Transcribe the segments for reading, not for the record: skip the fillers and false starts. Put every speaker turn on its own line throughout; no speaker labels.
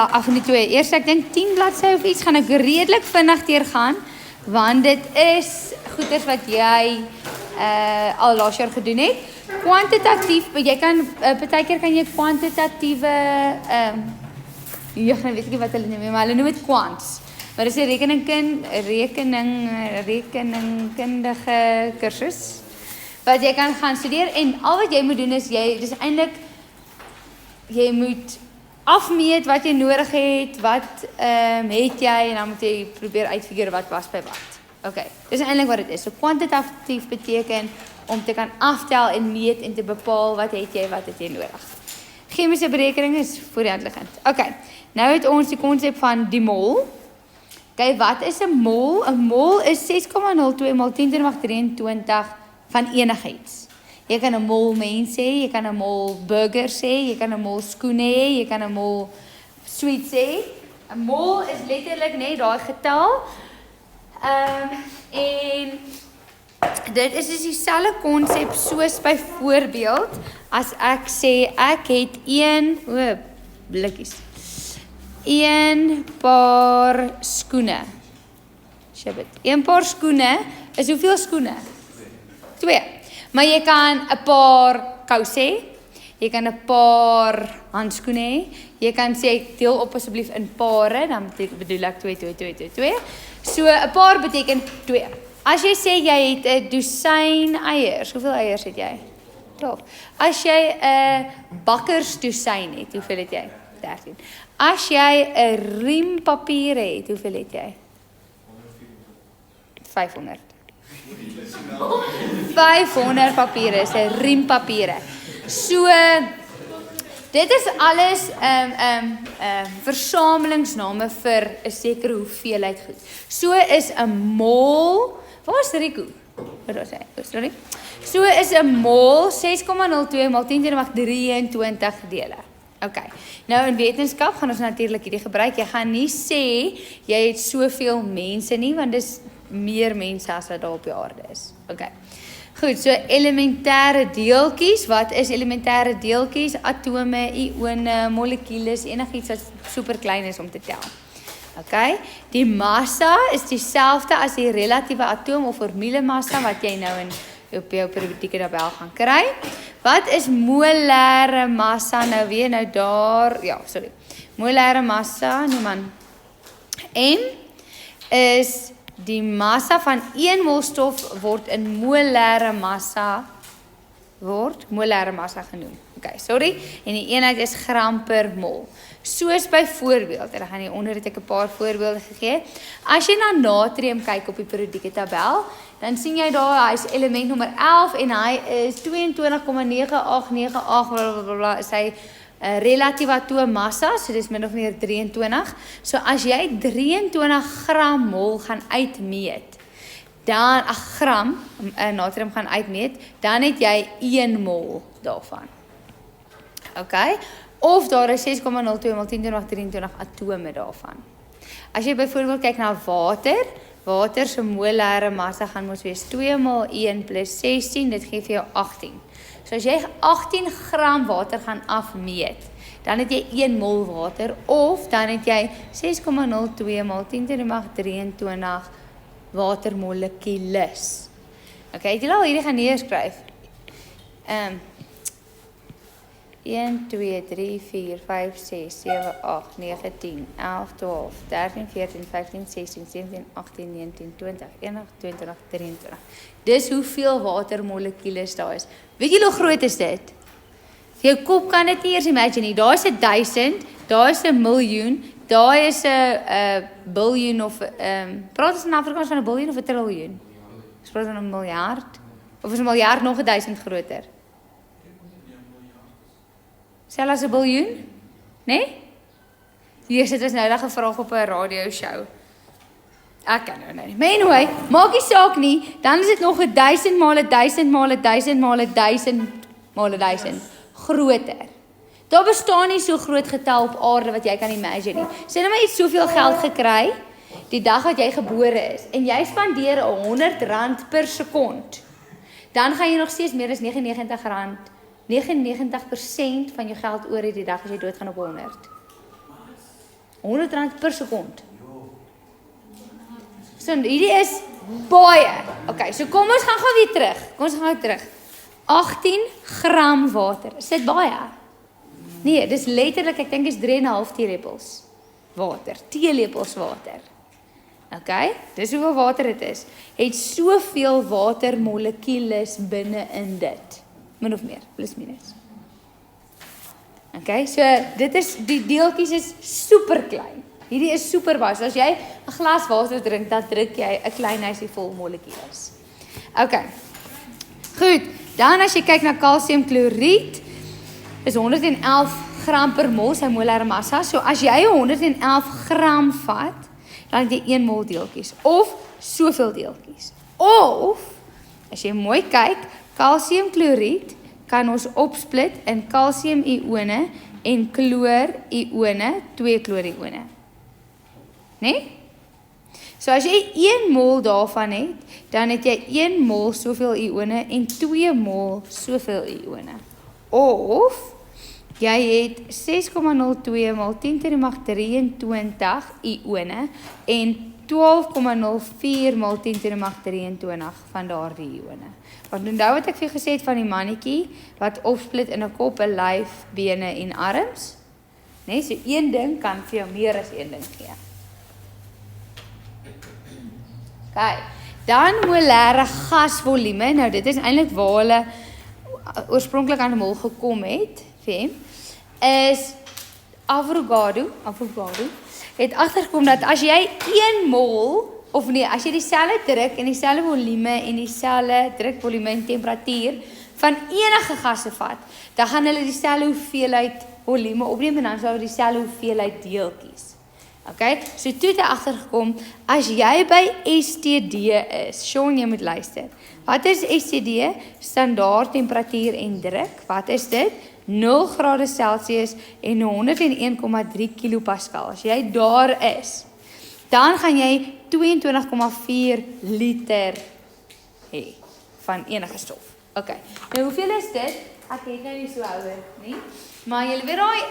Af van die twee. Eerst ek dink 10 bladsye of iets gaan ek redelik vinnig deurgaan, want dit is goeders wat jy al laas jaar gedoen het. Kwantitatief, jy kan partykeer kan jy kwantitatiewe nou weet ek nie wat hulle noem, maar hulle noem dit kwants. Maar dis 'n rekeningkundige kursus wat jy kan gaan studeer en al wat jy moet doen is dis eintlik jy moet afmeet wat jy nodig het, wat het jy en dan moet jy probeer uitfigure wat was by wat. Okay, dis eintlik wat dit is. So kwantitatief beteken om te kan aftel en meet en te bepaal wat het jy nodig. Chemiese berekening is voor die hand liggend. Okay, nou het ons die konsep van die mol. Okay, wat is 'n mol? 'n Mol is 6,02 mal 10⁻23 van enigiets. Jy kan 'n mol mens hê, jy kan 'n mol burgers hê, jy kan 'n mol skoene hê, jy kan 'n mol sweets hê. 'n Mol is letterlik net daai getal. En dit is dus dieselfde konsep soos byvoorbeeld as ek sê ek het een paar skoene. Shibit. Een paar skoene is hoeveel skoene? 2. Maar jy kan 'n paar kouse hê, jy kan 'n paar handskoene hê, jy kan sê deel op asseblief in pare, dan bedoel ek 2. So 'n paar beteken 2. As jy sê jy het 'n dosyn eiers, hoeveel eiers het jy? 12. As jy 'n bakkersdosyn het, hoeveel het jy? 13. As jy 'n riem papier het, hoeveel het jy? 500. 500 papiere is 'n riem papiere. So dit is alles versamelingsname vir 'n sekere hoeveelheid goed. So is 'n mol, waar is Rico? Wat was hy? Sorry. So is 'n mol 6,02 mal 10⁻23 dele. Okay. Nou in wetenskap gaan ons natuurlik hierdie gebruik. Jy gaan nie sê jy het soveel mense nie, want dis meer mense as wat daar op die aarde is. Okay. Goed, so elementêre deeltjies. Wat is elementêre deeltjies? Atome, ione, molekules, enigiets wat super klein is om te tel. Okay. Die massa is dieselfde as die relatiewe atoom of formulemassa wat jy nou in op jou periodieke tabel gaan kry. Wat is molêre massa nou weer? Nou daar, ja, sorry. Molêre massa, nee man. M is die massa van 1 mol stof word in molêre massa genoem. Okay, sorry. En die eenheid is gram per mol. Soos byvoorbeeld, en dan gaan hieronder het ek 'n paar voorbeelde gegee. As jy na natrium kyk op die periodieke tabel, dan sien jy daar hy is element nommer 11 en hy is 22,9898 blablabla is hy relatiewe atoommassa, so dis min of meer 23. So as jy 23 gram mol gaan uitmeet, dan 'n gram natrium gaan uitmeet, dan het jy 1 mol daarvan. Okay? Of daar is 6,02 mal 10⁻23 atome daarvan. As jy byvoorbeeld kyk na water se molêre massa gaan mos wees 2 mal 1 plus 16, dit gee vir jou 18. So as jy 18 gram water gaan afmeet, dan het jy 1 mol water, of dan het jy 6,02 mal 10⁻23 watermolekules. Okay, het jy al hierdie gaan neerskryf? 1, 2, 3, 4, 5, 6, 7, 8, 9, 10, 11, 12, 13, 14, 15, 16, 17, 18, 19, 20, 21, 22, 23. Dis hoeveel watermolekules daar is. Weet jy hoe groot is dit? Jou kop kan dit nie eers imagine nie. Daar is 1000, daar is 1 miljoen, daar is 'n biljoen of praat ons in Afrikaans van 'n biljoen of 'n triljoen? Ons praat van 'n miljard of is 'n miljard nog 1000 groter? Stel as 'n biljoen? Nee? Hier sit ons nou 'n vraag op 'n radio show. Ek kan nou nie. Maar anyway, maak nie saak nie, dan is dit nog 1000 maal 1000 maal 1000 maal 1000 maal 1000 groter. Daar bestaan nie so groot getal op aarde wat jy kan imagine nie. Sê nou maar jy het soveel geld gekry die dag wat jy gebore is en jy spandeer R100 per sekond. Dan gaan jy nog steeds meer as R99 99% van jou geld oor het die dag as jy doodgaan op 100. R100 per sekond. So, hierdie is baie. Okay, so kom ons gaan weer terug. 18 gram water. Is dit baie? Nee, dis letterlik, ek dink is 3,5 teelepels water. Teelepels water. Okay, dis hoeveel water dit is. Het soveel watermolekules binne in dit. Min of meer, plus minus. Okay, so dit is, die deeltjies is super klein. Hierdie is super baie. So as jy 'n glas water drink, dan drink jy 'n klein huisie vol molekules. Okay. Goed, dan as jy kyk na kalsiumkloried, is 111 gram per mol sy molare massa. So as jy 111 gram vat, dan het jy 1 mol deeltjies of soveel deeltjies. Of as jy mooi kyk, kalsiumkloried kan ons opsplit in kalsiumione en kloorione, 2 kloorione. Nee? So as jy 1 mol daarvan het, dan het jy 1 mol soveel ione en 2 mol soveel ione. Of jy het 6,02 mal 10 to die mag 23 ione en 12,04 mal 10 to die mag 23 van daardie ione. Want onthou wat ek vir gesê het van die mannetjie wat opsplit in 'n kop, 'n lyf, bene en arms? Nee, so een ding kan vir jou meer as een ding gee. Okay. Dan molare gasvolume. Nou dit is eintlik waar hulle oorspronklik aan 'n mol gekom het, is Avogadro het agtergekom dat as jy 1 mol of nee, as jy dieselfde druk en dieselfde volume en dieselfde drukvolume en temperatuur van enige gasse vat, dan gaan hulle dieselfde hoeveelheid volume opneem en dan sou hulle dieselfde hoeveelheid deeltjies. Okay, so toe het hy agtergekom, as jy by STD is, Sean, jy moet luister. Wat is STD? Standaard temperatuur en druk. Wat is dit? 0 grade Celsius en 101,3 kilopascal. As jy daar is, dan gaan jy 22,4 liter hê van enige stof. Okay, nou hoeveel is dit? Ek het nou nie so houer nie, maar jy weet daai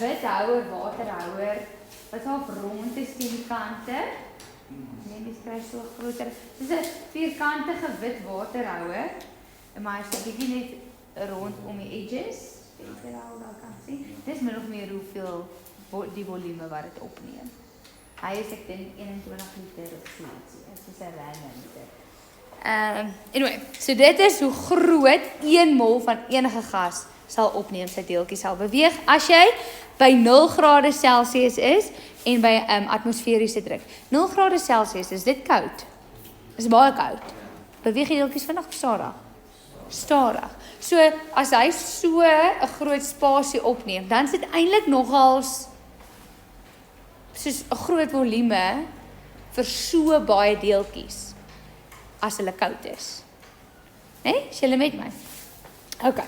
wit houer, waterhouer, wat so rond is die kante. Nee, die skryf so groter. Dis 'n vierkantige wit waterhouer, maar hy's 'n bietjie net rond om die edges. Jy kan sien. Dis min of meer hoeveel die volume wat dit opneem. Hy is ek dink 21 liter of so iets. Dit is 'n liter. Anyway, so dit is hoe groot 1 mol van enige gas sal opneem, sy deeltjies sal beweeg as jy by 0 grade Celsius is en by atmosferiese druk. 0 grade Celsius, is dit koud? Is baie koud. Beweeg die deeltjies vinnig stadig. Stadig. So as hy so 'n groot spasie opneem, dan is dit eintlik nogals soos 'n groot volume vir so baie deeltjies as hulle koud is. Nee, is julle met my? Okay.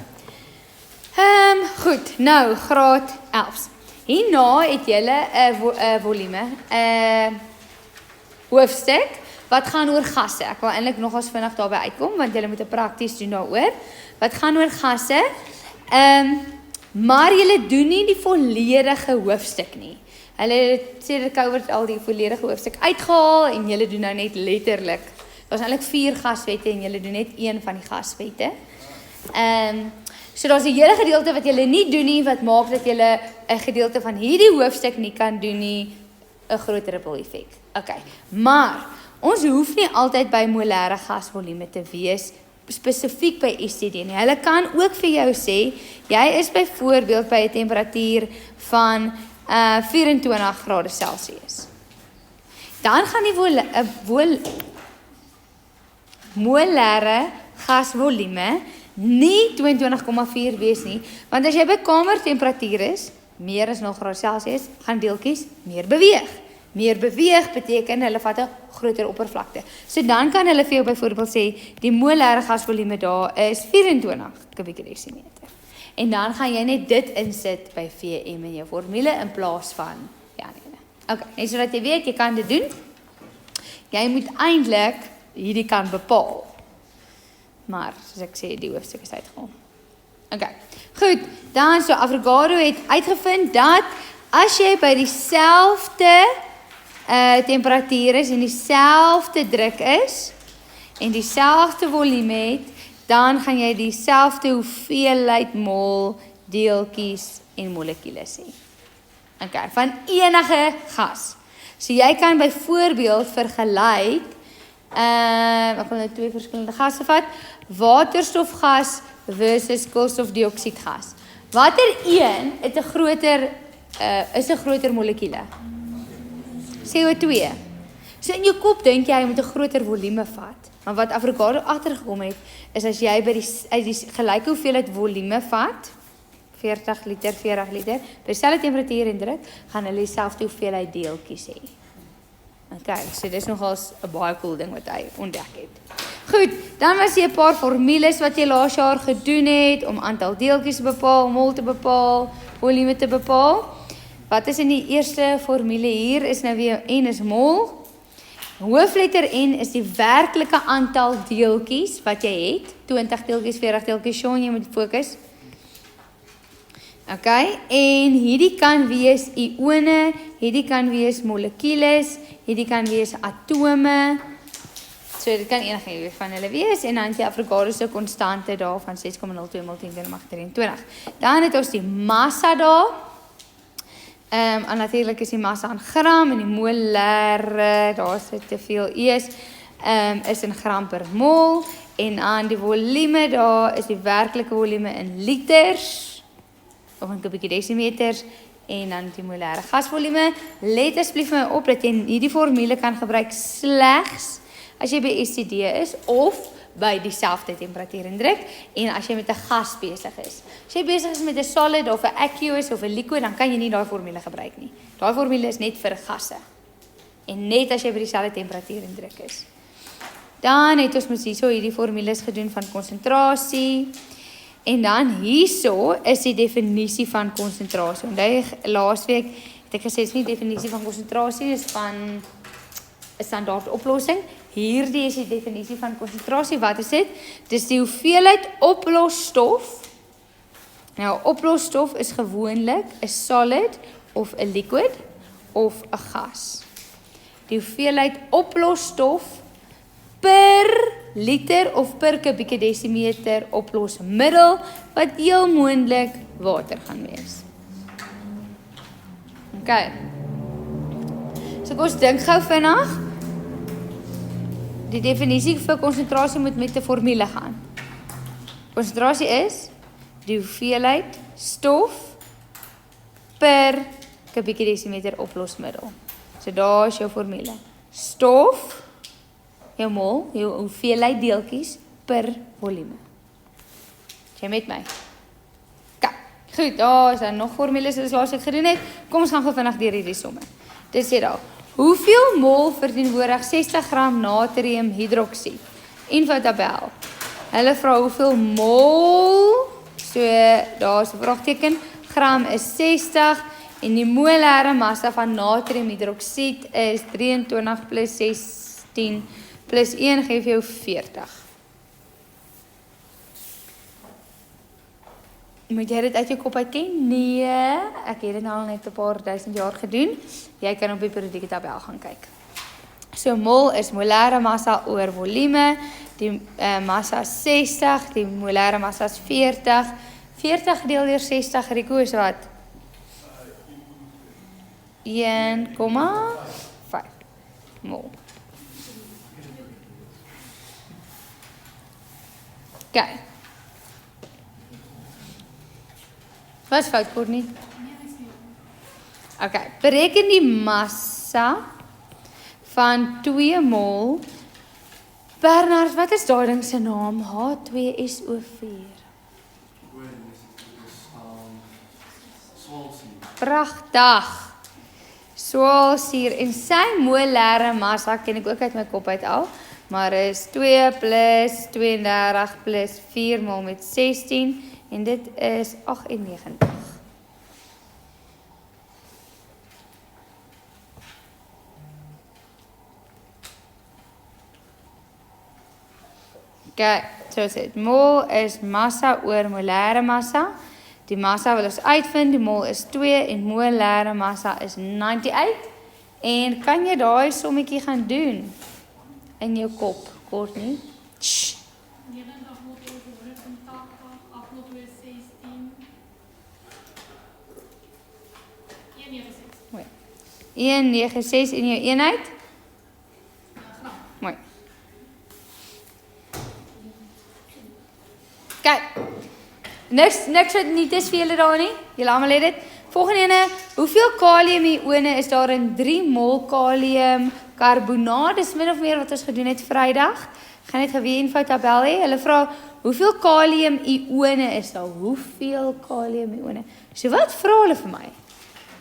Goed, nou graad 11. Hierna het julle 'n volume, hoofstuk wat gaan oor gasse. Ek wil eintlik nogals vinnig daarby uitkom want julle moet 'n prakties doen daaroor. Wat gaan oor gasse? Maar julle doen nie die volledige hoofstuk nie. Hulle sê dit cover al die volledige hoofstuk uitgehaal en julle doen nou net letterlik. Daar's eintlik 4 gaswette en julle doen net 1 van die gaswette. So daar's 'n hele gedeelte wat julle nie doen nie, wat maak dat julle 'n gedeelte van hierdie hoofstuk nie kan doen nie, 'n groot ripple effek. Okay, maar ons hoef nie altyd by molare gasvolume te wees, spesifiek by STD nie. Hulle kan ook vir jou sê, jy is byvoorbeeld by 'n temperatuur van 24 grade Celsius. Dan gaan die molare gasvolume nie 22,4 wees nie, want as jy by kamertemperatuur is, meer as 0 grade Celsius, gaan deeltjies meer beweeg. Meer beweeg beteken hulle vat 'n groter oppervlakte. So dan kan hulle vir jou byvoorbeeld sê, die molare gasvolume daar is 24 kubieke desimeter. En dan gaan jy net dit insit by VM in jou formule in plaas van nee. Okay, net sodat jy weet, jy kan dit doen. Jy moet eintlik hierdie kan bepaal. Maar, soos ek sê, die hoofstuk is uitgehaal. Okay, goed, dan so Avogadro het uitgevind dat As jy by dieselfde temperatuur is en dieselfde druk is en dieselfde volume het, dan gaan jy dieselfde hoeveelheid mol, deeltjies en molekules hê. Okay, van enige gas. So jy kan byvoorbeeld vergelyk, ek wil nou 2 verskillende gasse vat, waterstofgas versus koolstofdioksiedgas. Watter een het 'n groter is 'n groter molekuule? CO2. So in jou kop dink jy moet 'n groter volume vat. Maar wat Avogadro agtergekom het, is as jy by die gelyke hoeveelheid volume vat, 40 liter, 40 liter, by dieselfde temperatuur en druk, gaan hulle dieselfde hoeveelheid deeltjies hê. Okay, so dis nogals 'n baie cool ding wat hy ontdek het. Goed, dan was hier 'n paar formules wat jy laas jaar gedoen het om aantal deeltjies te bepaal, mol te bepaal, volume te bepaal. Wat is in die eerste formule hier is nou weer N is mol. Hoofletter N is die werklike aantal deeltjies wat jy het. 20 deeltjies, 40 deeltjies, Sean, jy moet fokus. Okay, en hierdie kan wees ione, hierdie kan wees molekules, hierdie kan wees atome. So dit kan enige van hulle wees en dan die Avogadro se konstante daar van 6,02 mol 10 teenoor 23. Dan het ons die massa daar. En natuurlik is die massa in gram en die molêre, daar sit te veel e's, is in gram per mol en aan die volume daar is die werklike volume in liters of in kubieke desimeters en dan die molêre gasvolume. Let asseblief my op dat jy hierdie formule kan gebruik slegs as jy by STD is of by dieselfde temperatuur en druk en as jy met 'n gas besig is. As jy besig is met 'n solid of 'n aqueous of 'n liquid, dan kan jy nie daai formule gebruik nie. Daai formule is net vir gasse. En net as jy by dieselfde temperatuur en druk is. Dan het ons mos hierso hierdie formules gedoen van konsentrasie. En dan hierso is die definisie van konsentrasie. Onthou laasweek het ek gesê dis nie definisie van konsentrasie, dis van 'n standaard oplossing. Hierdie is die definisie van konsentrasie. Wat is dit? Dis die hoeveelheid oplosstof. Nou, oplosstof is gewoonlik 'n solid of 'n liquid of 'n gas. Die hoeveelheid oplosstof per liter of per kubieke desimeter oplosmiddel wat heel moontlik water gaan wees. Okay. So kom ons dink gou vinnig. Die definisie vir konsentrasie moet met 'n formule gaan. Konsentrasie is die hoeveelheid stof per kubieke desimeter oplosmiddel. So daar is jou formule. Stof, jou mol, jou hoeveelheid deeltjies per volume. Is jy met my? Okay, goed, daar is dan nog formules soos laas ek gedoen het. Kom ons gaan gou vinnig deur hierdie somme. Dit sê daar, hoeveel mol verteenwoordig 60 gram natriumhidroksied? Infotabel. Hulle vra hoeveel mol, so daar is 'n vraagteken, gram is 60 en die molêre massa van natriumhidroksied is 23 plus 16 plus 1 gee vir jou 40. Moet jy dit uit jou kop uit ken? Nee, ek het dit nou al net 'n paar duisend jaar gedoen. Jy kan op die periodieke tabel gaan kyk. So mol is molêre massa oor volume, die massa is 60, die molêre massa is 40. 40 gedeel deur 60, Rico, is wat? 1,5 mol. Okay. Wat is fout, Courtney? Okay, bereken die massa van 2 mol. Bernard, wat is daai ding se naam? H2SO4. Pragtig. Swaalsuur en sy molêre massa ken ek ook uit my kop uit al, maar is 2 plus 32 plus 4 mol met 16 en dit is 98. Okay, so dit mol is massa oor molêre massa. Die massa wil ons uitvind, die mol is 2 en molare massa is 98. En kan jy daai sommetjie gaan doen in jou kop, Courtney? Shh. 196 in jou eenheid? Mooi. Kijk, niks wat niet is vir julle daar nie. Julle almal het dit. Volgende ene, hoeveel kaliumione is daar in 3 mol kaliumkarbonaat? Dis min of meer wat ons gedoen het Vrydag. Ek gaan net gewee info tabel hê. Hulle vra, hoeveel kaliumione is daar? Hoeveel kaliumione? So wat vra hulle vir my?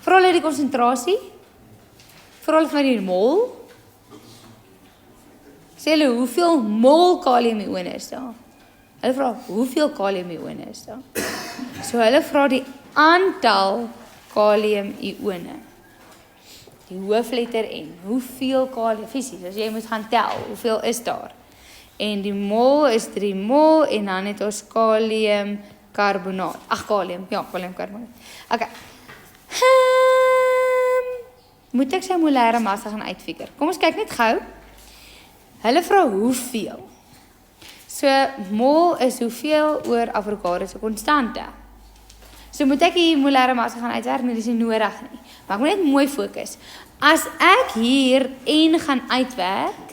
Vra hulle die konsentrasie? Vra hulle vir my die mol? Sê hulle, hoeveel mol kaliumione is daar? Hulle vra, hoeveel kaliumione is daar? So hulle vra die aantal kaliumione. Die hoofletter N. Hoeveel kalium, fisies, as jy moet gaan tel, hoeveel is daar? En die mol is 3 mol en dan het ons kaliumkarbonaat. Ag, kalium, ja, kaliumkarbonaat. Okay. Moet ek sy molare massa gaan uitfigure? Kom ons kyk net gou. Hulle vra hoeveel. So, mol is hoeveel oor Avogadro se konstante. So moet ek die molare massa gaan uitwerk, nie, dis nie nodig nie. Maar ek moet net mooi fokus. As ek hier N gaan uitwerk,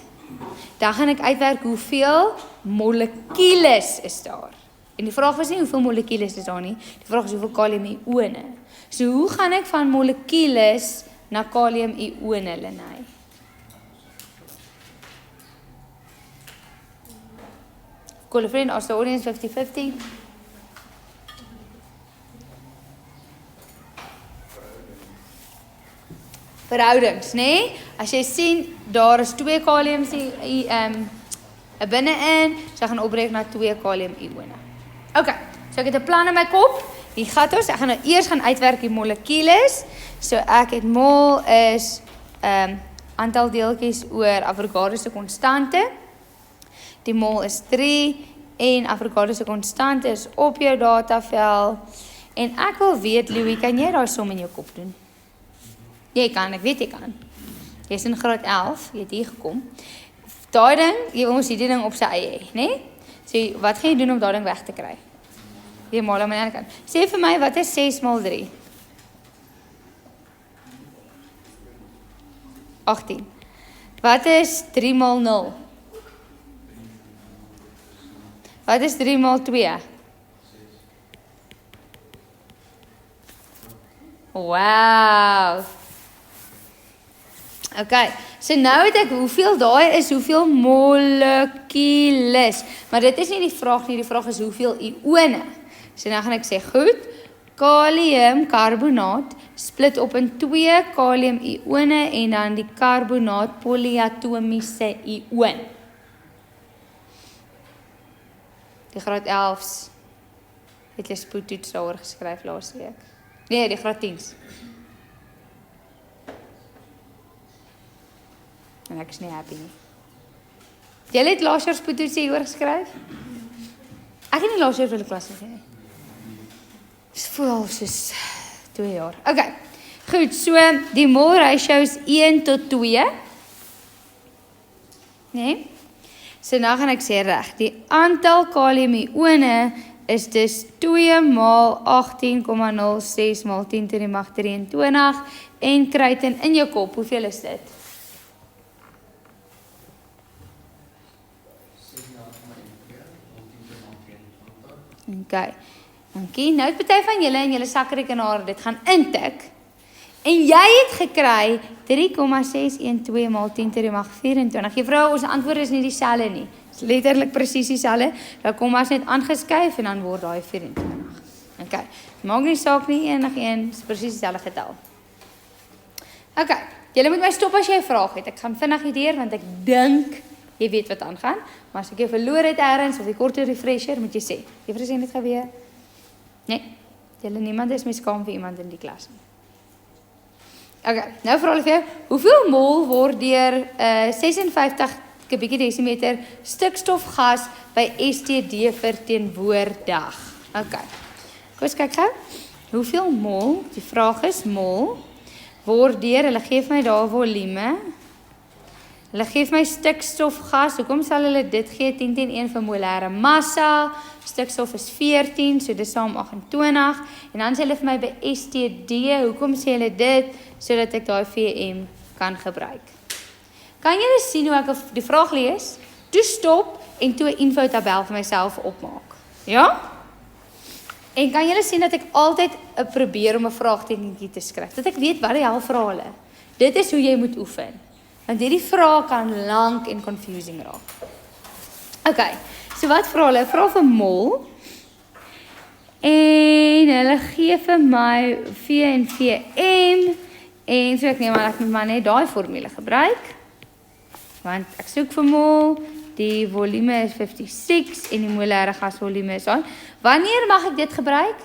dan gaan ek uitwerk hoeveel molekules is daar. En die vraag is nie hoeveel molekules is daar nie, die vraag is hoeveel kaliumione. So hoe gaan ek van molekules na kaliumione, Lenay? Call a friend, ask the audience 50-50. Verhoudings, nee? As jy sien, daar is 2 kaliums binne-in, so ek gaan opbreek na 2 kaliumione. Ok, so ek het 'n plan in my kop. Hier gaan ons, ek gaan nou eers gaan uitwerk die molekules. So ek het mol is aantal deeltjies oor Avogadro se konstante. Die mol is 3 en Avogadro se konstante is op jou datavel. En ek wil weet, Louis, kan jy daai som in jou kop doen? Jy kan, ek weet jy kan. Jy is in graad 11, jy het hier gekom. Daai ding, jy wil ons hierdie ding op sy eie hê, né? So wat gaan jy doen om daai ding weg te kry? Jy maal aan my ander kant. Sê vir my, wat is 6 maal 3? 18. Wat is 3 maal 0? Wat is 3 maal 2? Wow. Okay, so nou het ek hoeveel daai is, hoeveel molekules. Maar dit is nie die vraag nie, die vraag is hoeveel ione. So nou gaan ek sê, goed, kaliumkarbonaat split op in 2 kaliumione en dan die karbonaat polyatomiese ion. Die graad 11's het jy spoedtoets daaroor geskryf laas week. Nee, die graad 10's. En ek is nie happy nie. Jy het laas jaar spoedtoets hieroor geskryf? Ek het nie laas jaar vir die klas gegee nie. Dit voel al soos 2 jaar. Okay, goed, so die mol ratio is 1:2. Nee? So nou gaan ek sê reg, die aantal kaliumione is dus 2 maal 18,06 maal 10 to die mag 23 en kry dit in jou kop, hoeveel is dit? Okay, dankie. Nou het party van julle in julle sakrekenaar dit gaan intik en jy het gekry 3,612 maal 10 to die mag 24. Juffrou, ons antwoord is nie dieselfde nie. Dit is letterlik presies dieselfde. Dan kom ons net aangeskuif en dan word daai 24. Okay, maak nie saak nie, enigeen, is presies dieselfde getal. Okay, julle moet my stop as jy 'n vraag het. Ek gaan vinnig hier want ek dink jy weet wat aangaan, maar as ek jou verloor het ergens of die korte refresher, moet jy sê. Juffrou sê net gebeur. Nee, julle niemand is my skaam vir iemand in die klas nie. Okay, nou vra hulle vir jou, hoeveel mol word deur 56 kubieke desimeter stikstofgas by STD verteenwoordig? Okay, Kom eens kyk gou. Hoeveel mol, die vraag is mol, word deur, hulle gee vir my daar volume. Hulle gee vir my stikstofgas, hoekom sal hulle dit gee? 10 teen 1 vir molêre massa, stikstof is 14, so dis saam 28, en dan sê hulle vir my by STD, hoekom sê hulle dit? Sodat ek daai VM kan gebruik. Kan julle sien hoe ek die vraag lees? Toe stop en toe 'n infotabel vir myself opmaak. Ja? En kan julle sien dat ek altyd probeer om 'n vraagtekentjie te skryf, dat ek weet wat die hel vra hulle. Dit is hoe jy moet oefen. Want hierdie vrae kan lank en confusing raak. Okay, so wat vra hulle? Vra vir mol. En hulle gee vir my V en VM. En so ek neem maar ek moet maar net daai formule gebruik. Want ek soek vir mol, die volume is 56 en die molêre gasvolume is aan. Wanneer mag ek dit gebruik?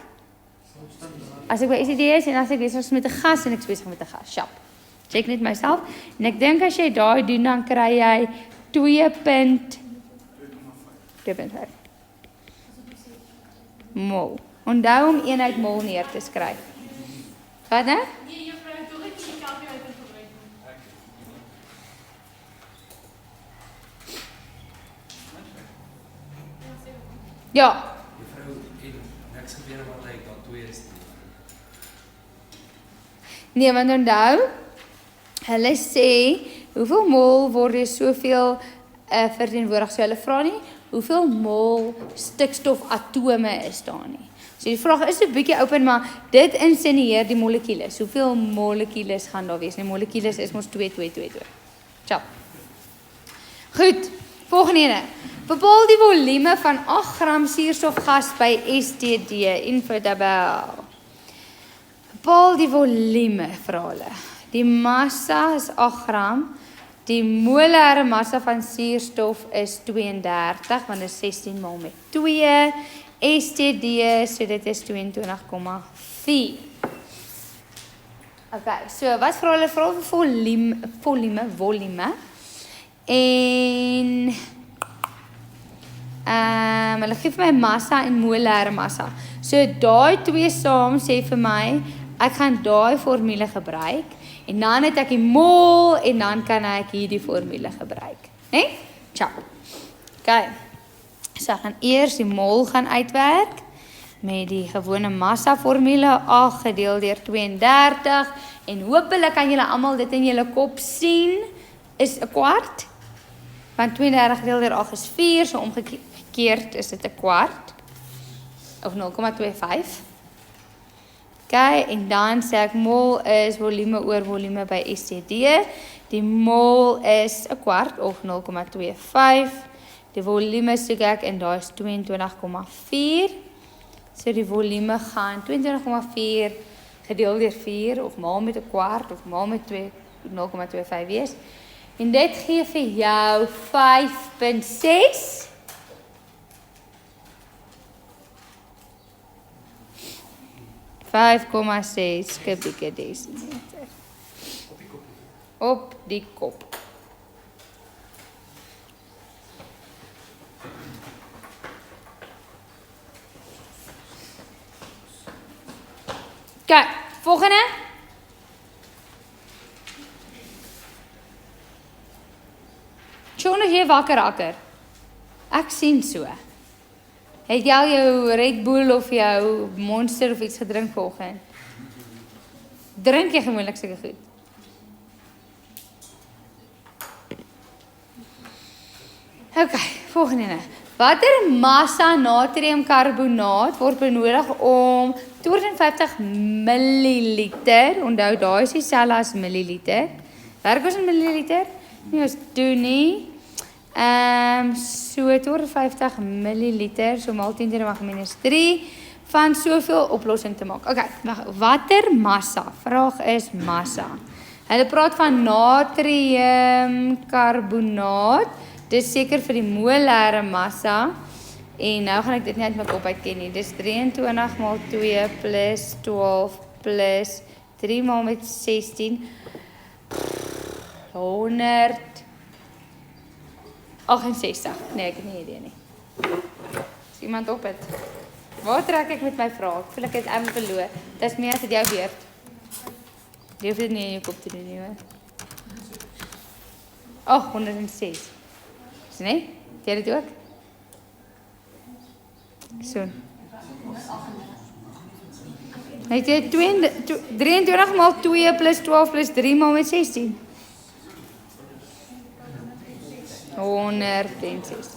As ek by STD is en as ek besig is met 'n gas en ek is besig met 'n gas. Sjap. Check net myself. En ek dink as jy daai doen dan kry jy 2.5 mol. Onthou om eenheid mol neer te skryf. Wat nou?
Nee, juffrou, tog ek die kalkulator gebruik.
Ja.
Juffrou, niks gebeur wat hy daar 2 is.
Nee, want onthou, hulle sê, hoeveel mol word jy soveel verteenwoordig? So hulle vra nie, hoeveel mol stikstofatome is daar nie. So die vraag is 'n bietjie open, maar dit insinueer die molekules. Hoeveel molekules gaan daar wees? Die molekules is mos 2. Tjap. Goed, volgende ene. Bepaal die volume van 8 gram suurstofgas by STD, infotabel. Bepaal die volume, vra hulle. Die massa is 8 gram. Die molêre massa van suurstof is 32, want dit is 16 maal met 2. STD, so dit is 22,4. Okay, so wat vra hulle? Vra vir volume. En hulle gee vir my massa en molêre massa. So daai twee saam sê vir my, ek gaan daai formule gebruik, en dan het ek die mol, en dan kan ek hierdie formule gebruik. Né? Tja. Okay. So ek gaan eers die mol gaan uitwerk, met die gewone massa formule, 8 gedeel deur 32, en hopelik kan julle almal dit in julle kop sien, is 'n kwart, want 32 gedeel deur 8 is 4, so omgekeerd is dit 'n kwart, of 0,25. Okay, en dan sê ek mol is volume oor volume by STD. Die mol is 'n kwart of 0,25. Die volume soek ek en daar is 22,4. So die volume gaan 22,4 gedeel deur 4 of maal met 'n kwart of maal met 0,25 wees. En dit gee vir jou 5.6. 5,6 kubieke desimeter. Op die kop. Kijk, volgende. Tjoen is jy wakker raker. Ek sien so. Het jy al jou Red Bull of jou Monster of iets gedrink vanoggend? Drink jy gewoonlik sulke goed? Okay, volgende ene. Watter massa natriumkarbonaat word benodig om 250 milliliter, onthou daai is dieselfde as milliliter. Werk ons in milliliter? Nee, ons doen nie. So 250 milliliter, so maal 10 teen die -3 van soveel oplossing te maak. Okay, watter massa? Vraag is massa. Hulle praat van natriumkarbonaat. Dis seker vir die molêre massa. En nou gaan ek dit nie uit my kop uitken nie. Dis 23 maal 2 plus 12 plus 3 maal met 16. 168. Nee, ek het nie idee nie. Is iemand op het? Waar trek ek met my vraag? Ek voel ek het aan verloor. Dis meer as dit jou beurt. Jy hoef dit nie in jou kop te doen nie, hoor. Oh, 106. Is nie? Jy dit ook? So. Het jy 23 maal 2 plus 12 plus 3 maal met 16? 106.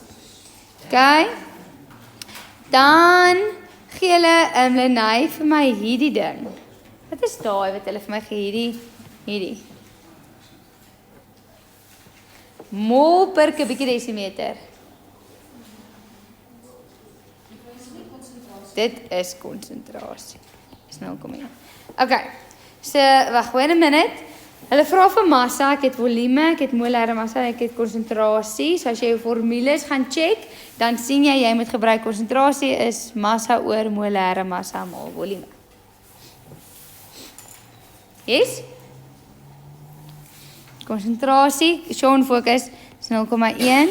Okay. Dan gee hulle Lenay vir my hierdie ding. Wat is daai wat hulle vir my gee? Hierdie. Mol per kubieke desimeter. Dit is konsentrasie. Is 0,1. Okay. So, wag, wait a minute. Hulle vra vir massa, ek het volume, ek het molare massa, ek het konsentrasie. So as jy jou formules gaan check, dan sien jy moet gebruik konsentrasie is massa oor molare massa maal volume. Yes? Konsentrasie, Sean fokus, is 0,1.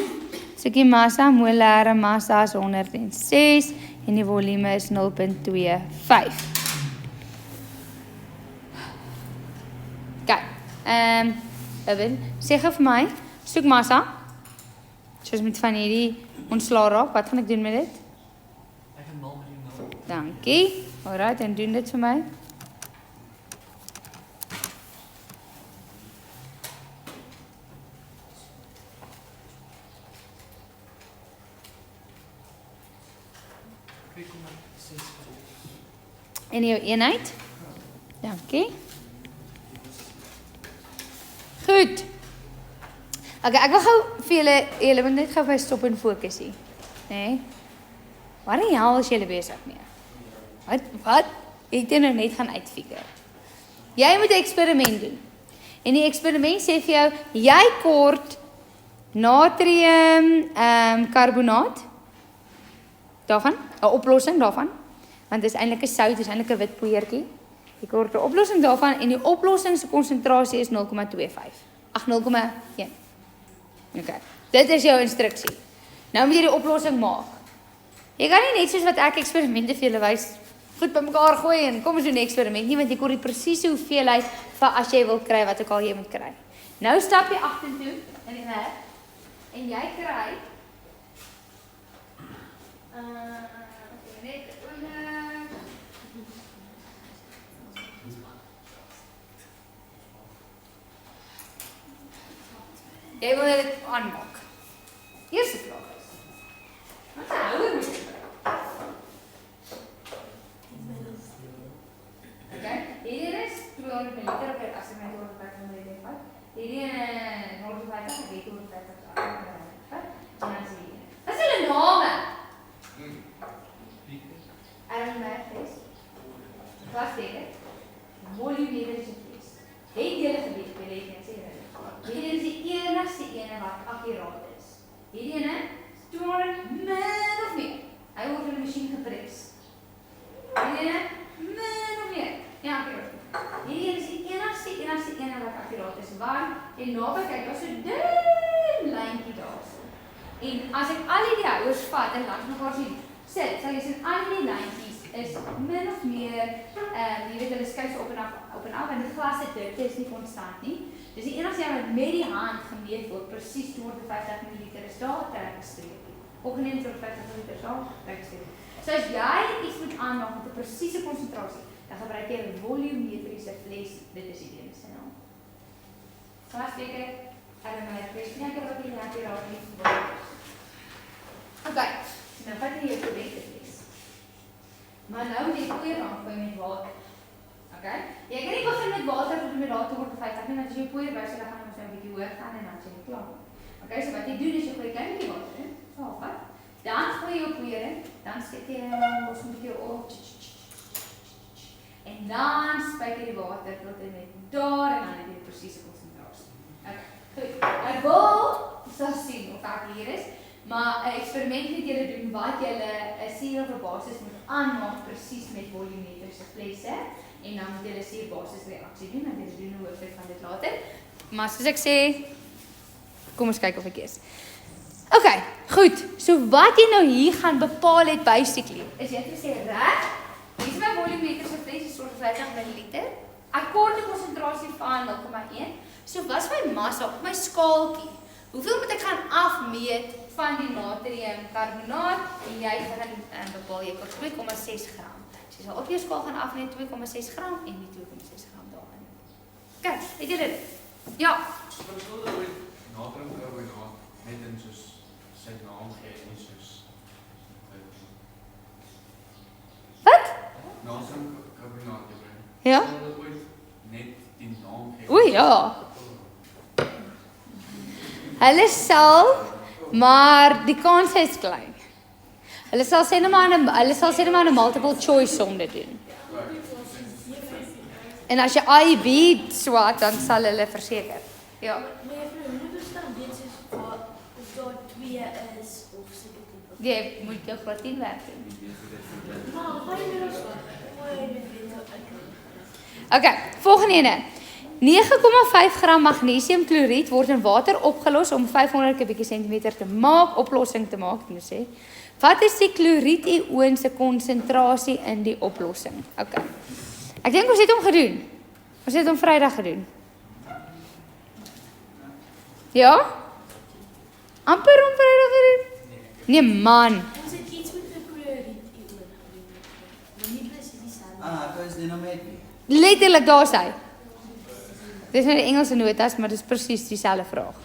Stukkie massa, molare massa is 106 en die volume is 0,25. Evan, sê gou vir my, soek massa. Soos met van hierdie ontslaa raak, wat gaan ek doen met dit?
Ek gaan mal met die nul.
Dankie. Alright, en doen dit vir my. En jou eenheid? Dankie. Goed. Okay, ek wil gou vir julle moet net gou vir stop en fokus hier. Nee. Waar die hel is julle besig mee? Wat? Het jy nou net gaan uitfigure? Jy moet 'n eksperiment doen. En die eksperiment sê vir jou, jy kort natrium karbonaat daarvan, 'n oplossing daarvan, want dit is eintlik 'n sout, dit is eintlik 'n wit poeiertjie. Jy kort 'n oplossing daarvan en die oplossing se konsentrasie is 0,25. Ag 0,1. Okay. Dit is jou instruksie. Nou moet jy die oplossing maak. Jy kan nie net soos wat ek eksperimente vir julle wys, goed bymekaar gooi en kom ons doen 'n eksperiment nie, want jy kort die presiese hoeveelheid van as jy wil kry wat ook al jy moet kry. Nou stap jy agtertoe in die werk en jy kry net jy wil dit aanmaak. Eerste vraag is, wat se houer moet jy gebruik? Okay, hierdie is 200 ml op as jy my 250 ml vat. Hierdie 150 en dit 250 vat. En dan sien jy. Wat is hulle name? Aromatis. Wat sê dit? Volumetriese vlees. Het jy geweet, jy het net sê dit. Hierdie is die enigste ene wat akkuraat is. Hierdie ene is 200 min of meer. Hy word in die masjien gepres. Hierdie ene min of meer. Ja, akkuraat. Hierdie is die enigste ene wat akkuraat is. Want jy naby kyk, daar's so 'n dun lyntjie daar. En as ek al die houers vat en langs mekaar sien, sal jy sien al die lyntjies is min of meer, jy weet hulle skuif op en af en die glas se dikte is nie konstant nie. Dis die enigste wat met die hand gemeet word, presies 250 ml is daar, trek 'n streep. Opgeneem 250 ml is daar, trek 'n streep. So as jy iets moet aanmaak met 'n presiese konsentrasie, dan gebruik jy 'n volumetriese fles. Dit is die enigste naam. Glasbeker, aromatis, nie ek wat jy lekker raak nie. Okay, nou vat jy jou korrekte fles. Maar nou moet jy poeier aangooi met water. Okay? Jy kan nie begin met water tot met daar 250 nie, want as jy poeier by, dan gaan ons nou 'n bietjie hoër gaan en dan sê jy klaar. Okay, so wat jy doen is jy gooi 'n klein bietjie water in, so wat? Dan gooi jy jou poeier in, dan skep jy mos 'n bietjie op. En dan spuit jy die water tot en met daar en dan het jy die presiese konsentrasie. Okay, goed. Ek wil sien of ek hier is. Maar 'n eksperiment moet julle doen wat julle 'n suurige basis moet aanmaak presies met volumetriese flesse en dan moet julle suurbasis reaksie doen en julle doen 'n hoofstuk van dit later. Maar soos ek sê, kom ons kyk of ek is. Okay, Goed, so wat jy nou hier gaan bepaal het basically, is jy het gesê reg, hier is my volumeter se fles is 50 ml, akkoorde konsentrasie van 0,1. So wat is my massa op my skaaltjie? Hoeveel moet ek gaan afmeet van die natriumkarbonaat en jy gaan bepaal jy kort 2,6 gram. So jy sal op jou skaal gaan afmeet 2,6 gram en die 2,6 gram daarin. Kyk, het julle dit? Ja.
Wat bedoel jy met natriumkarbonaat net in soos sy naam gee en soos
Wat?
natriumkarbonaat
Ja?
Sal dit ooit net die naam gee?
O ja. Hulle sal, maar die kans is klein. Hulle sal sê net maar 'n multiple choice som dit doen. En as jy IB swat, dan sal hulle verseker. Ja.
Maar juffrou, hoe moet ons dan weet of daar 2 is of sulke tipe?
Jy moet jou graad 10 werk doen.
Maar wat jy nou sê?
Okay, volgende ene. 9,5 gram magnesiumkloried word in water opgelos om 500 kubieke sentimeter te maak, oplossing te maak, moet sê. Wat is die kloried-ioon se konsentrasie in die oplossing? Okay. Ek dink ons het hom gedoen. Ons het hom Vrydag gedoen. Ja? Amper om Vrydag gedoen? Nee man.
Ons het iets met 'n kloried-ioon gedoen. Maar nie presies dieselfde.
Ek is nou met
Letterlik daar is hy. Dis nou die Engelse notas, maar dis presies dieselfde vraag.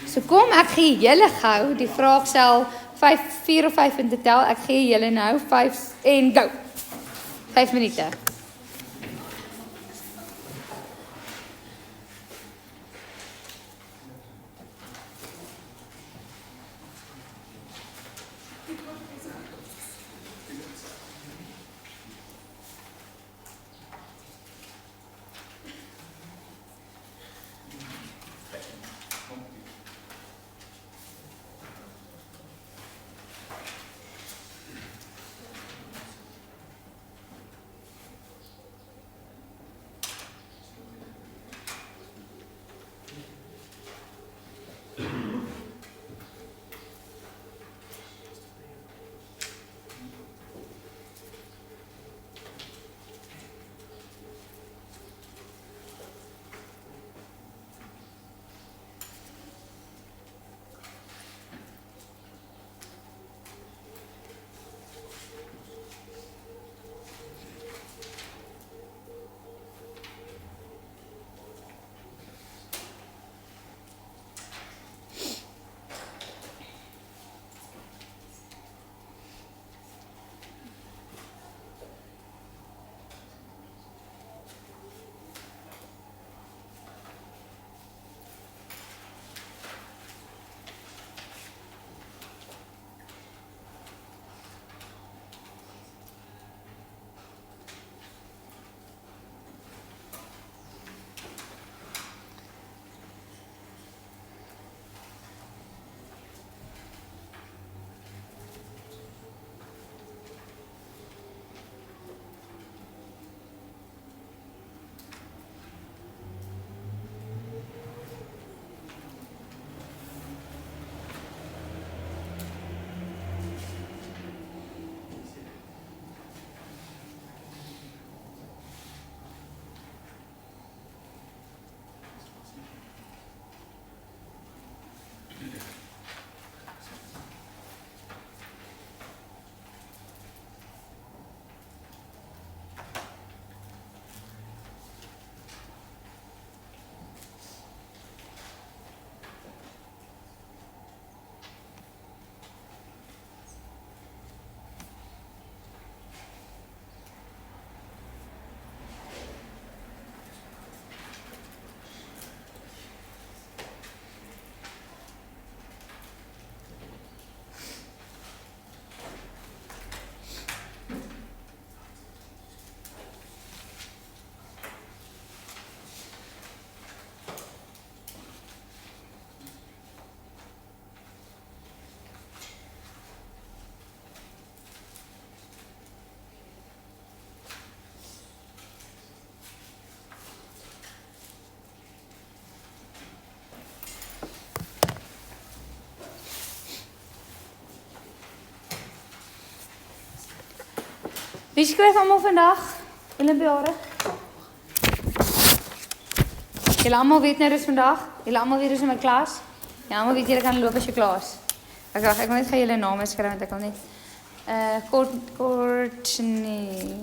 So kom, ek gee julle gou die vraagsel 4 of 5 in te tel. Ek gee julle nou 5 en go. 5 minute. Wie skryf allemaal vandag? Olympiade? Julle allemaal weet nou dis vandag? Julle allemaal weet dis in my klas? Ja, allemaal weet julle kan loop as jy klaar is. Ek wil net gaan julle name skryf want ek wil net Courtney.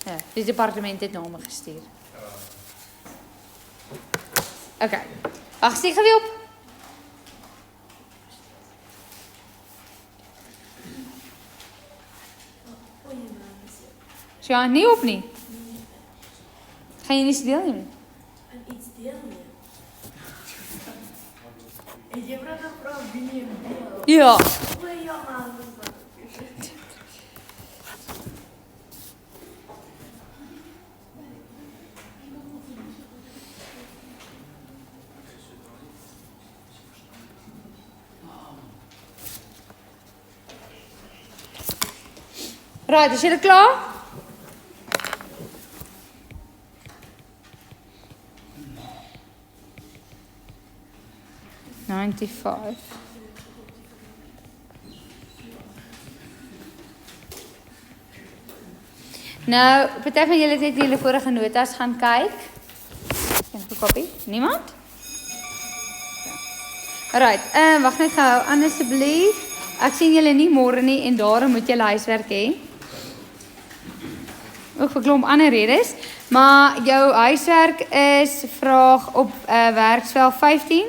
Ja, die departement het name gestuur. Okay. Ag, steek gou weer op. So ja, nie op nie. Gaan jy nie se deel neem?
En iets deel nie. En jy vra wie nie deel.
Ja.
O ja man.
Right, is julle klaar? $95. Nou, party van julle het net julle vorige notas gaan kyk. Kan ek 'n kopie? Niemand? Ja. Alright, wag net gou, asseblief. Ek sien julle nie môre nie en daarom moet julle huiswerk hê. Ook vir 'n klomp ander redes, maar jou huiswerk is vraag op werksvel 15.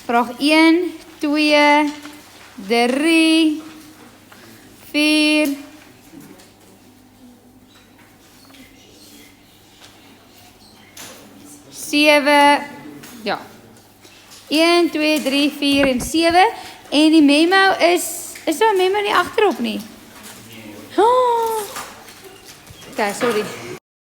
Vraag 1, 2, 3, 4, 7, ja. 1, 2, 3, 4 en 7 en die memo is daar 'n memo nie agterop nie? Oh. Okay, sorry.